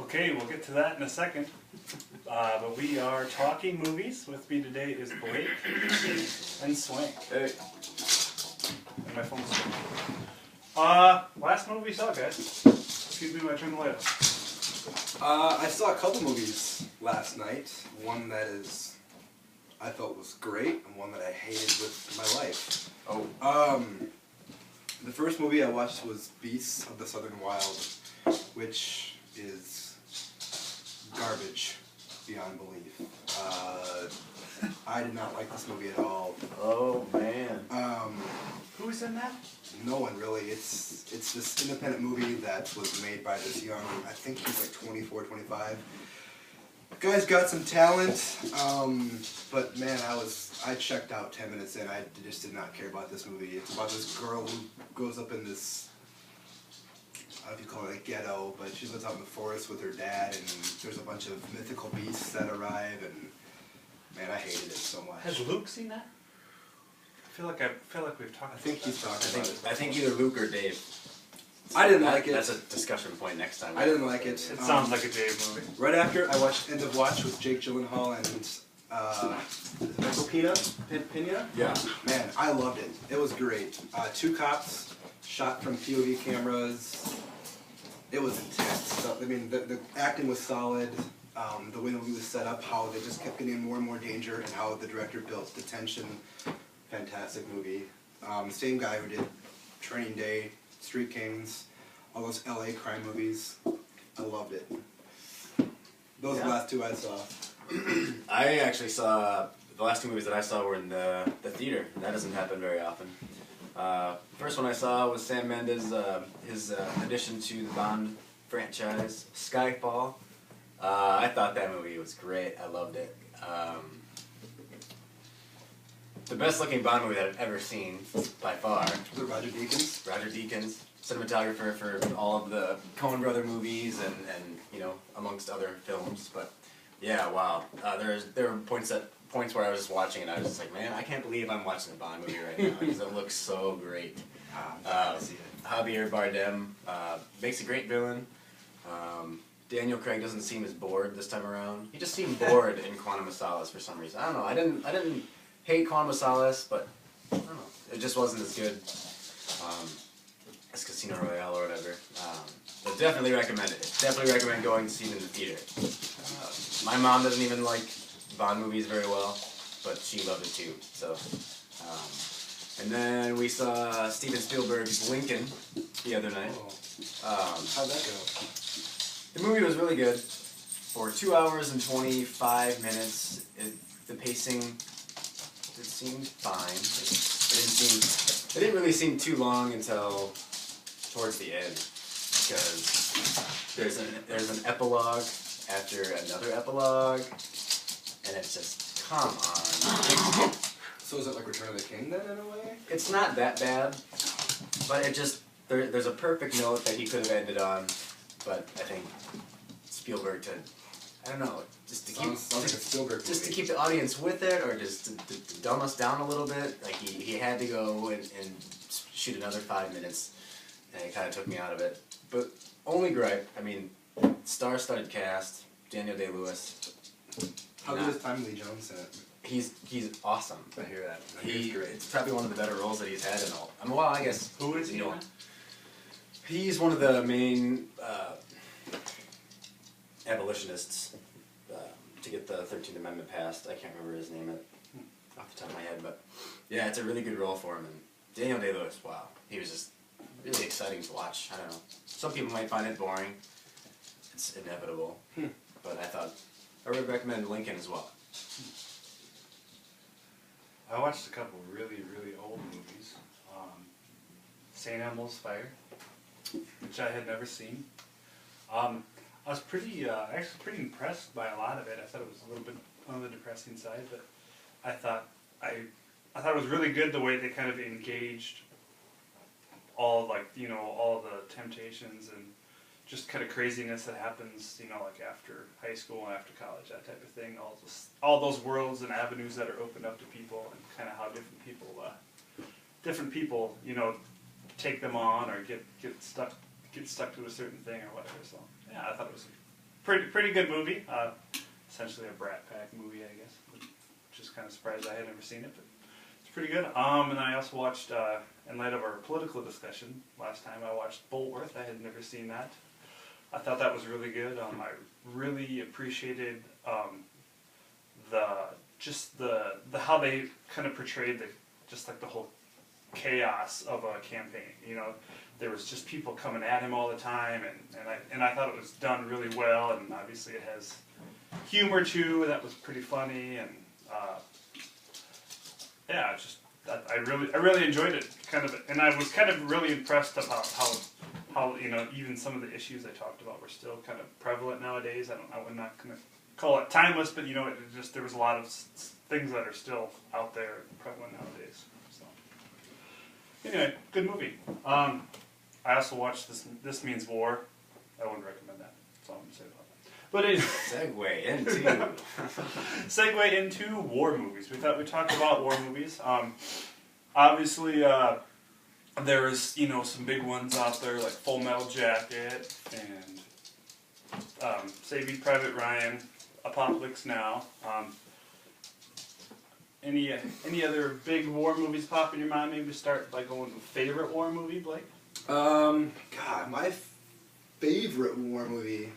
Okay, we'll get to that in a second. But we are talking movies. With me today is Blake and Swank. Hey. And my phone's last movie we saw, guys. Excuse me when I turn the light off. I saw a couple movies last night. One that I thought was great, and one that I hated with my life. Oh. The first movie I watched was Beasts of the Southern Wild, which is garbage beyond belief. I did not like this movie at all. Oh man. Who's in that? No one really. It's this independent movie that was made by this young, I think he's like 24, 25. Guy's got some talent, but man, I checked out 10 minutes in. I just did not care about this movie. It's about this girl who grows up in this, I don't know if you call it a ghetto, but she lives out in the forest with her dad, and there's a bunch of mythical beasts that arrive, and man, I hated it so much. Has Luke seen that? I feel like we've talked. I think he's talking about it. I think either Luke or Dave. I didn't like it. That's a discussion point next time. I didn't like it. It sounds like a Dave movie. Right after, I watched End of Watch with Jake Gyllenhaal and Michael Pena. Yeah. Man, I loved it. It was great. Two cops shot from POV cameras. It was intense. So, I mean, the acting was solid. The way the movie was set up, how they just kept getting in more and more danger, and how the director built the tension. Fantastic movie. Same guy who did Training Day, Street Kings, all those LA crime movies. I loved it. Those are the last two I saw. I actually saw, the last two movies that I saw were in the theater. That doesn't happen very often. First one I saw was Sam Mendes, his addition to the Bond franchise, Skyfall. I thought that movie was great. I loved it. The best looking Bond movie that I've ever seen, by far. Was it Roger Deakins? Roger Deakins, cinematographer for all of the Coen Brother movies and you know, amongst other films. But yeah, wow. There were points where I was just watching and I was just like, man, I can't believe I'm watching a Bond movie right now because it looks so great. Javier Bardem makes a great villain. Daniel Craig doesn't seem as bored this time around. He just seemed bored in Quantum of Solace for some reason. I don't know. I didn't hate Quantum of Solace, but I don't know. It just wasn't as good as Casino Royale or whatever. But definitely recommend it. Definitely recommend going to see it in the theater. My mom doesn't even like Bond movies very well, but she loved it too. So, and then we saw Steven Spielberg's Lincoln the other night. How'd that go? The movie was really good. For 2 hours and 25 minutes, the pacing, it seemed fine. It didn't really seem too long until towards the end, because there's an epilogue after another epilogue, and it's just, come on. So is it like Return of the King then, in a way? It's not that bad, but it just, there's a perfect note that he could have ended on, but I think Spielberg I don't know, just to keep sounds like a Spielberg movie. Just to keep the audience with it, or just to dumb us down a little bit. Like he had to go and shoot another 5 minutes, and it kind of took me out of it. But only gripe, I mean, star-studded cast, Daniel Day-Lewis. How good is Tommy Lee Jones in it? He's awesome. I hear that. He's great. It's probably one of the better roles that he's had in all. Well, I guess. Who is he? He's one of the main abolitionists to get the 13th Amendment passed. I can't remember his name off the top of my head, but yeah, it's a really good role for him. And Daniel Day-Lewis, wow, he was just really exciting to watch. I don't know. Some people might find it boring. It's inevitable, but I would recommend Lincoln as well. I watched a couple really, really old movies. St. Elmo's Fire, which I had never seen. I was actually pretty impressed by a lot of it. I thought it was a little bit on the depressing side, but I thought it was really good the way they kind of engaged all the temptations and just kind of craziness that happens, you know, like after high school and after college, that type of thing. All those worlds and avenues that are opened up to people, and kind of how different people, you know, take them on or get stuck to a certain thing or whatever. So yeah, I thought it was a pretty good movie. Essentially a Brat Pack movie, I guess. Which is kind of surprised I had never seen it, but it's pretty good. And I also watched, in light of our political discussion last time, I watched Bulworth. I had never seen that. I thought that was really good. I really appreciated the how they kind of portrayed the whole chaos of a campaign. You know, there was just people coming at him all the time, and I thought it was done really well. And obviously, it has humor too. That was pretty funny, and yeah, I really enjoyed it. And I was kind of really impressed about how you know, even some of the issues I talked about were still kind of prevalent nowadays. I'm not going to call it timeless, but you know, there was a lot of things that are still out there prevalent nowadays. So anyway, good movie. I also watched This Means War. I wouldn't recommend that. That's all I'm going to say about that. But anyway, segue into war movies. We thought we'd talk about war movies. Obviously, there's, you know, some big ones out there like Full Metal Jacket and Saving Private Ryan, Apocalypse Now. Any other big war movies pop in your mind? Maybe start by going with favorite war movie, Blake. God, my favorite war movie.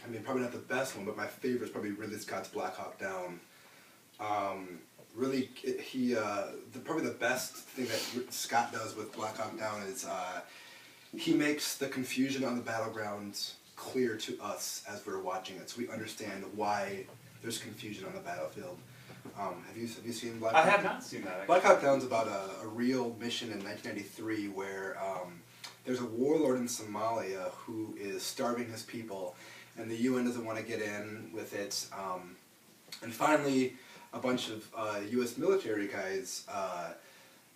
I mean, probably not the best one, but my favorite is probably Ridley Scott's Black Hawk Down. Really, probably the best thing that Scott does with Black Hawk Down is he makes the confusion on the battlegrounds clear to us as we're watching it, so we understand why there's confusion on the battlefield. Have you seen Black Hawk? I have not seen that, actually. Black Hawk Down's about a real mission in 1993 where there's a warlord in Somalia who is starving his people, and the UN doesn't want to get in with it. And finally, a bunch of U.S. military guys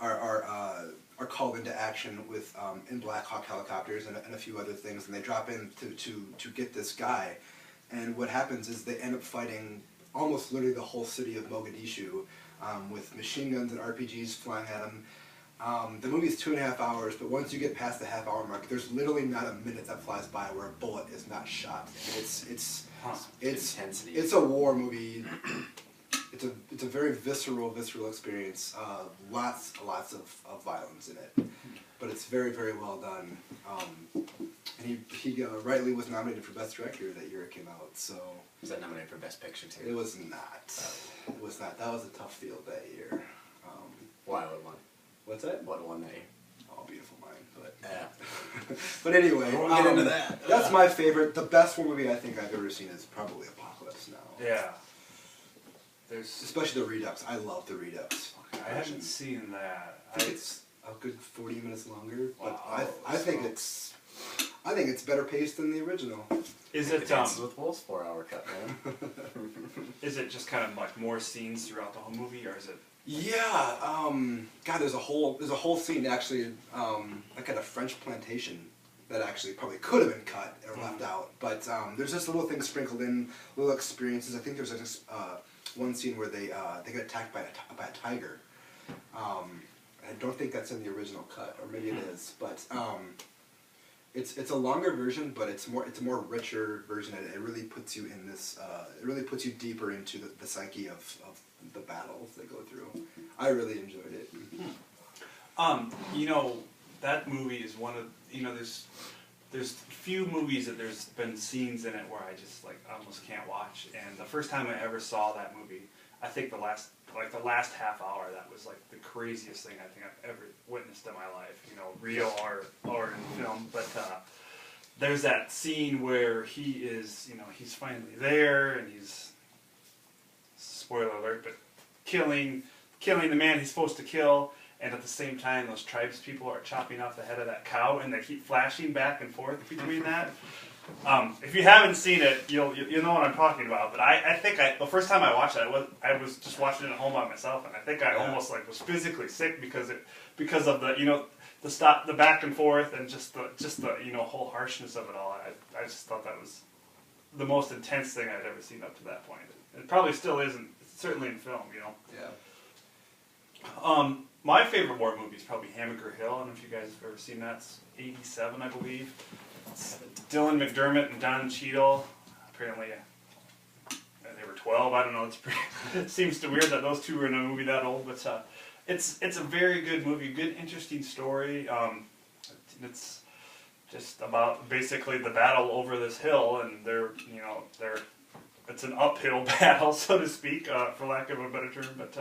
are called into action with in Black Hawk helicopters and a few other things, and they drop in to get this guy. And what happens is they end up fighting almost literally the whole city of Mogadishu with machine guns and RPGs flying at them. The movie's 2.5 hours, but once you get past the half-hour mark, there's literally not a minute that flies by where a bullet is not shot. It's a war movie. It's a very visceral experience. Lots of violence in it, but it's very well done. And he rightly was nominated for Best Director that year it came out. So was that nominated for Best Picture too? it was not. It was not. That was a tough field that year. Why would one? What's that? What one that year? Oh, Beautiful Mind. But yeah. but anyway, We'll get into that. That's my favorite. The best war movie I think I've ever seen is probably Apocalypse Now. Yeah. Especially the Redux. I love the Redux. Okay, I haven't seen that. I think it's a good 40 minutes longer, but Wow, I think it's better paced than the original. Is it Dances with Wolves 4-hour cut, man? is it just kind of like more scenes throughout the whole movie, or is it? Yeah. God, there's a whole scene actually, like at a French plantation that actually probably could have been cut or left out, but there's just little things sprinkled in, little experiences. I think there's one scene where they get attacked by a tiger. I don't think that's in the original cut, or maybe it is, but it's a longer version, but it's a more richer version. It really puts you in this. It really puts you deeper into the psyche of the battles they go through. I really enjoyed it. You know, that movie is one of, you know, there's few movies that there's been scenes in it where I just like almost can't watch. And the first time I ever saw that movie, I think the last half hour, that was like the craziest thing I think I've ever witnessed in my life. You know, real or in film. But there's that scene where he is, you know, he's finally there and he's, spoiler alert, but killing the man he's supposed to kill. And at the same time, those tribes people are chopping off the head of that cow, and they keep flashing back and forth between that. If you haven't seen it, you'll know what I'm talking about. But I think the first time I watched it, I was just watching it at home by myself, and I think I almost like was physically sick because of the, you know, the back and forth, and just the whole harshness of it all. I just thought that was the most intense thing I'd ever seen up to that point. It probably still isn't, certainly in film, Yeah. My favorite war movie is probably Hamburger Hill. I don't know if you guys have ever seen that. It's 87, I believe. It's Dylan McDermott and Don Cheadle. Apparently, they were 12. I don't know. It seems weird that those two were in a movie that old, but it's a very good movie. Good, interesting story. It's just about basically the battle over this hill, and it's an uphill battle, so to speak, for lack of a better term. But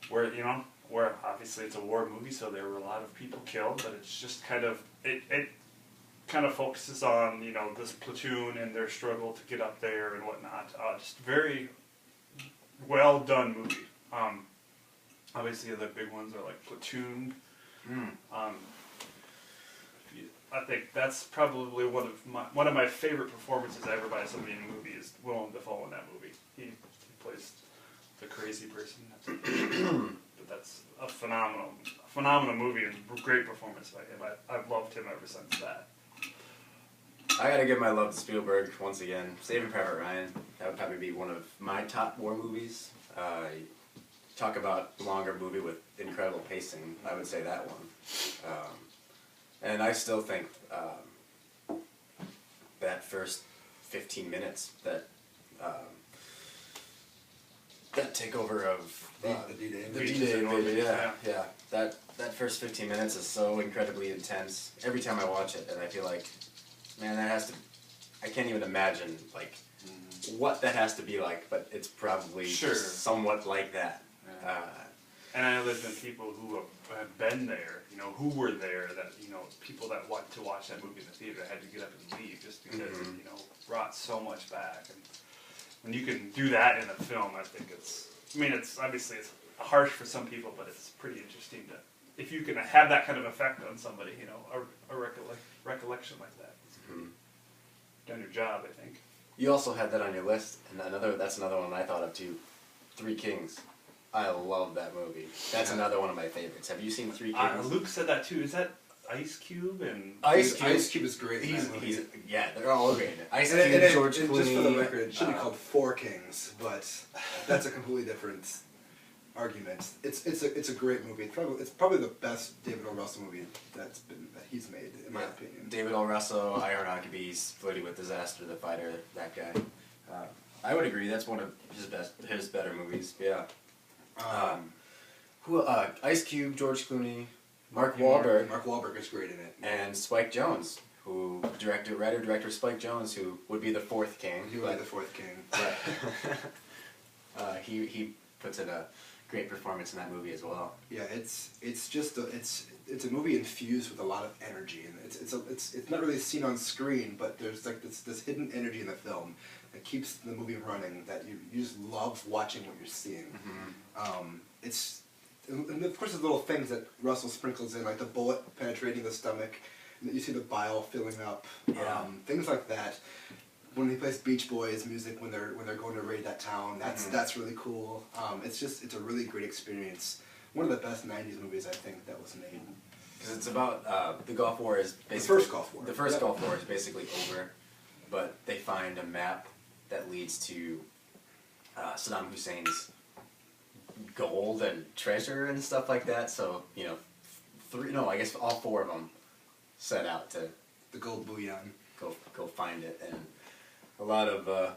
where obviously it's a war movie, so there were a lot of people killed. But it's just kind of it kind of focuses on this platoon and their struggle to get up there and whatnot. Just very well done movie. Obviously the big ones are like Platoon. I think that's probably one of my favorite performances ever by somebody in a movie is Willem Dafoe in that movie. He plays the crazy person. But that's a phenomenal movie and great performance by him. I've loved him ever since that. I gotta give my love to Spielberg once again. Saving Private Ryan, that would probably be one of my top war movies. Talk about longer movie with incredible pacing, I would say that one. And I still think that first 15 minutes, that takeover of The D-Day. the D-Day invasion, yeah. That first 15 minutes is so incredibly intense every time I watch it, and I feel like, man, I can't even imagine what that has to be like, but it's probably just somewhat like that. And I know there's been people who have been there, who were there, that, people that want to watch that movie in the theater had to get up and leave just because it, brought so much back. And when you can do that in a film, I think it's obviously it's harsh for some people, but it's pretty interesting if you can have that kind of effect on somebody, a recollection like that. Done your job, I think. You also had that on your list, and that's another one I thought of too. Three Kings. I love that movie. That's another one of my favorites. Have you seen Three Kings? Luke said that too. Is that Ice Cube and Ice Cube is great. They're all great. Ice Cube, George Clooney. Just for the record, it should be called Four Kings, but that's a completely different argument. It's a great movie. It's probably the best David O. Russell movie that he's made, in my opinion. David O. Russell, Iron Huckabees, Flirting with Disaster, The Fighter, that guy. I would agree. That's one of his better movies. Yeah. Ice Cube, George Clooney, Mark Wahlberg. Mark Wahlberg is great in it. And Spike Jonze, writer-director Spike Jonze, who would be the fourth king. He would be the fourth king. Right. He puts in a great performance in that movie as well. Yeah, it's a movie infused with a lot of energy, and it's not really seen on screen, but there's this hidden energy in the film that keeps the movie running, that you just love watching what you're seeing. And of course there's little things that Russell sprinkles in, like the bullet penetrating the stomach, and you see the bile filling up, things like that. When he plays Beach Boys music when they're going to raid that town, that's really cool. It's a really great experience. One of the best '90s movies I think that was made. Because it's about the Gulf War is basically the first Gulf War. The first Gulf War is basically over, but they find a map that leads to Saddam Hussein's gold and treasure and stuff like that. So I guess all four of them set out to the gold bullion. Go find it, and a lot of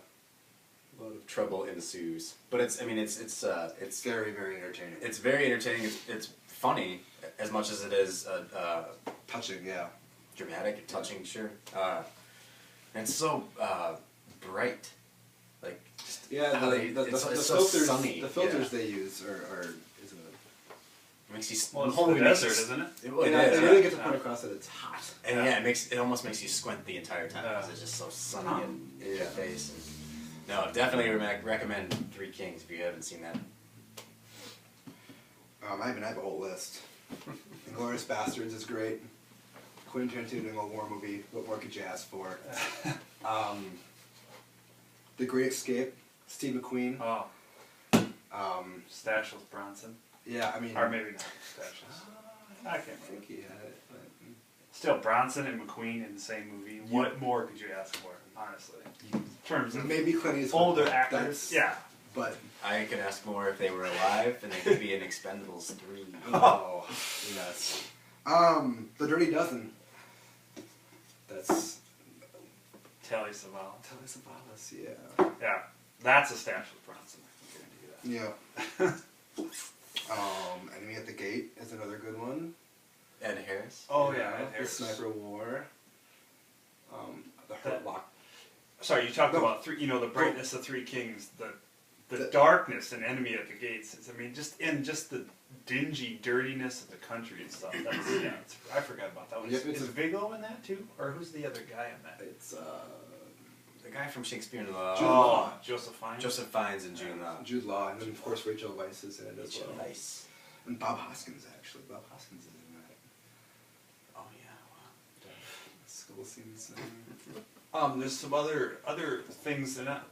trouble ensues. But it's very, very entertaining. It's very entertaining. It's funny as much as it is touching. Yeah. Dramatic, touching, sure. And it's so bright. The filters. Sunny. The filters they use are makes you. Well, it's the desert, isn't it? It really gets the point across that it's hot. And it almost makes you squint the entire time because it's just so sunny in your face. And, no, definitely recommend Three Kings if you haven't seen that. I have a whole list. Inglourious Bastards is great. Quentin Tarantino doing a war movie. What more could you ask for? The Great Escape. Steve McQueen. Stashles Bronson. Yeah, I mean... Or maybe not Stashles. I can't I remember. think he had it, but Still, Bronson and McQueen in the same movie. What more could you ask for, honestly? In terms of maybe Clint Eastwood. older actors. That's- Yeah. But I could ask more if they were alive, and they could be in Expendables 3. oh, yes. The Dirty Dozen. That's Telly Savalas. Telly Savalas, yeah. Yeah. That's a stash with Bronson. I can guarantee you that. Yeah. Enemy at the Gate is another good one. Ed Harris. Oh, yeah. Ed The Harris. Sniper War. The Hurt Lock. Sorry, you talked No. about three. You know, the brightness of Three Kings, the The- darkness and Enemy at the Gates. It's, I mean, just the dingy dirtiness of the country and stuff. That's yeah. I forgot about that one. Yep, Is it's Viggo in that too, or who's the other guy in that? It's The guy from Shakespeare in Love. Jude Law. Joseph Fiennes. Joseph Fiennes and June Law. Jude Law, and then of course Rachel Weisz is in it as Rachel well. Weisz. And Bob Hoskins actually. Bob Hoskins is in that. Oh yeah. Wow. School scenes. There's some other things. They're not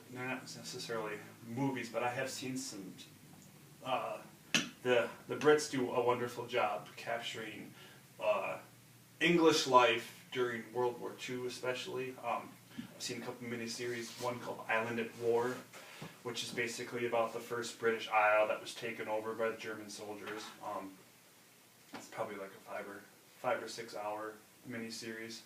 necessarily movies, but I have seen some. The Brits do a wonderful job capturing English life during World War II, especially. I've seen a couple miniseries. One called Island at War, which is basically about the first British Isle that was taken over by the German soldiers. It's probably like a 5 or 6 hour miniseries.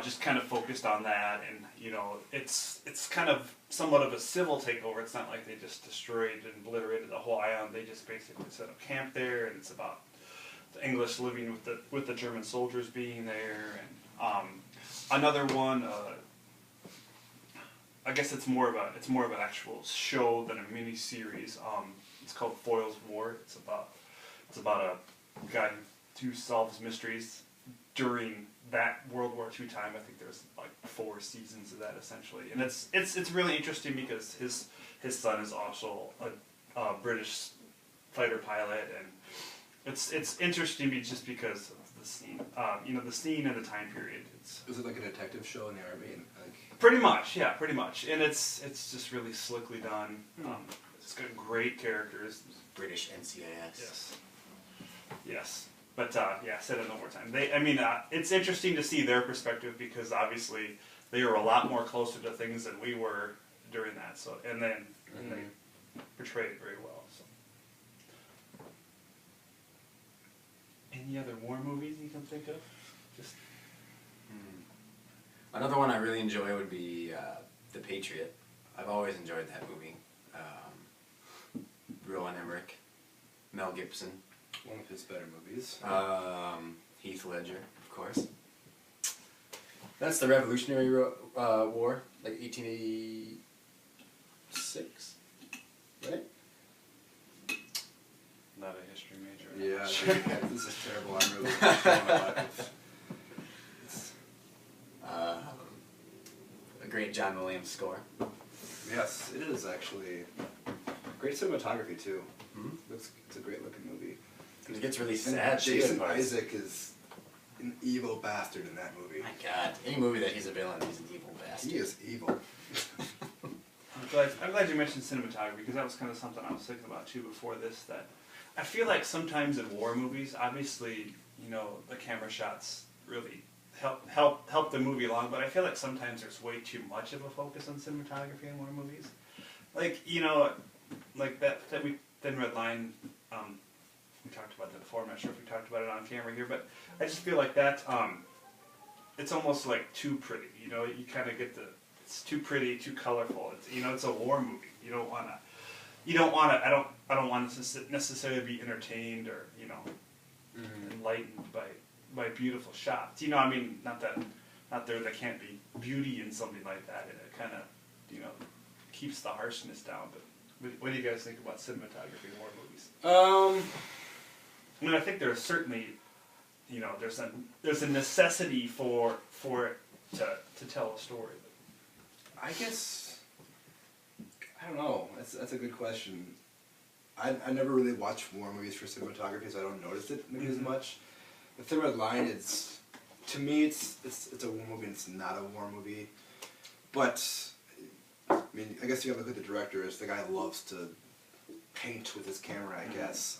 Just kind of focused on that, and you know, it's kind of somewhat of a civil takeover. It's not like they just destroyed and obliterated the whole island. They just basically set up camp there, and it's about the English living with the German soldiers being there. And another one, I guess it's more of an actual show than a mini series. It's called Foyle's War. It's about a guy who solves mysteries during that World War II time. I think there's like 4 seasons of that essentially, and it's really interesting because his son is also a British fighter pilot, and it's interesting just because of the scene, the scene and the time period. Is it like a detective show in the army? And like Pretty much, and it's just really slickly done. It's got great characters. British NCIS. Yes. But said it one more time. It's interesting to see their perspective because obviously they were a lot more closer to things than we were during that. So and they portrayed it very well. So. Any other war movies you can think of? Just Another one I really enjoy would be The Patriot. I've always enjoyed that movie. Roland Emmerich, Mel Gibson. one of his better movies. Heath Ledger, of course. That's the Revolutionary War, like 1886, right? not a history major. Yeah, this is terrible. I'm really showing my life. A great John Williams score. Yes, it is actually great cinematography too. Mm-hmm. It's a great looking movie. It gets really And sad. too, Jason at parts. Isaac is an evil bastard in that movie. My God, any movie that he's a villain, he's an evil bastard. He is evil. I'm glad you mentioned cinematography because that was kind of something I was thinking about too before this. That I feel like sometimes in war movies, obviously, the camera shots really help the movie along, but I feel like sometimes there's way too much of a focus on cinematography in war movies. Like like that Thin Red Line. We talked about that before. I'm not sure if we talked about it on camera here, but I just feel like that. It's almost like too pretty. You kind of get it's too pretty, too colorful. It's a war movie. You don't want to. I don't want to necessarily be entertained or enlightened by beautiful shots. Not there can't be beauty in something like that, and it kind of keeps the harshness down. But what do you guys think about cinematography in war movies? I think there's certainly there's a necessity for it to tell a story. I guess I don't know. That's a good question. I never really watch war movies for cinematography, so I don't notice it maybe as much. The Thin Red Line, to me it's a war movie and it's not a war movie. But I guess you gotta look at the director. The guy loves to paint with his camera, I guess.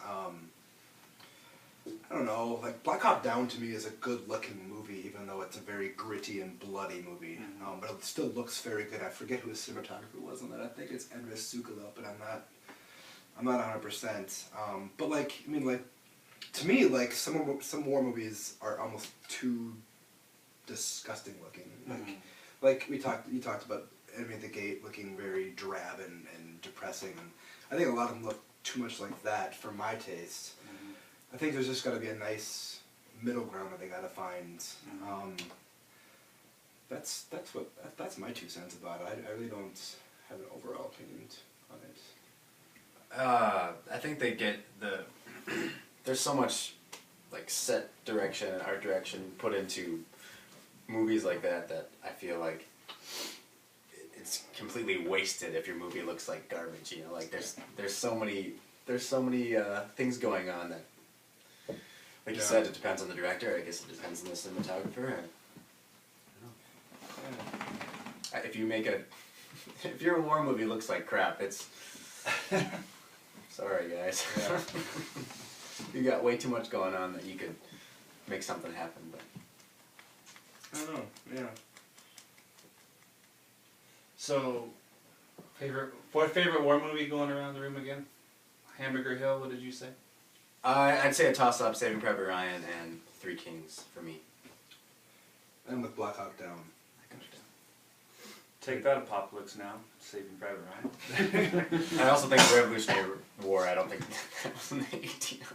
I don't know, like Black Hawk Down to me is a good looking movie, even though it's a very gritty and bloody movie. But it still looks very good. I forget who the cinematographer was on that. I think it's Andres Sukala, but I'm not 100%. But like, I mean, like, to me, like some war movies are almost too disgusting looking. Like you talked about Enemy at the Gate looking very drab and depressing, and I think a lot of them look too much like that for my taste. I think there's just got to be a nice middle ground that they got to find. That's my 2 cents about it. I really don't have an overall opinion on it. I think they get there's so much like set direction and art direction put into movies like that I feel like it's completely wasted if your movie looks like garbage. You know, like there's so many things going on that, like you said, it depends on the director. I guess it depends on the cinematographer. I don't know. If your war movie looks like crap, it's sorry guys. Yeah. You got way too much going on that you could make something happen, but I don't know. Yeah. So, favorite war movie going around the room again? Hamburger Hill. What did you say? I'd say a toss-up, Saving Private Ryan and Three Kings for me. And with Black Hawk Down. Take that, Apocalypse Now. Saving Private Ryan. I also think Revolutionary War. I don't think that was in the 1800s.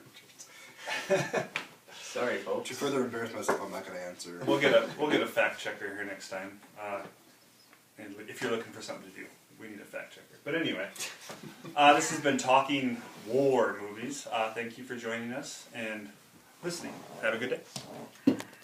Sorry, folks. To further embarrass myself, I'm not going to answer. We'll get a fact checker here next time. And if you're looking for something to do, we need a fact checker. But anyway, this has been Talking War Movies. Thank you for joining us and listening. Have a good day.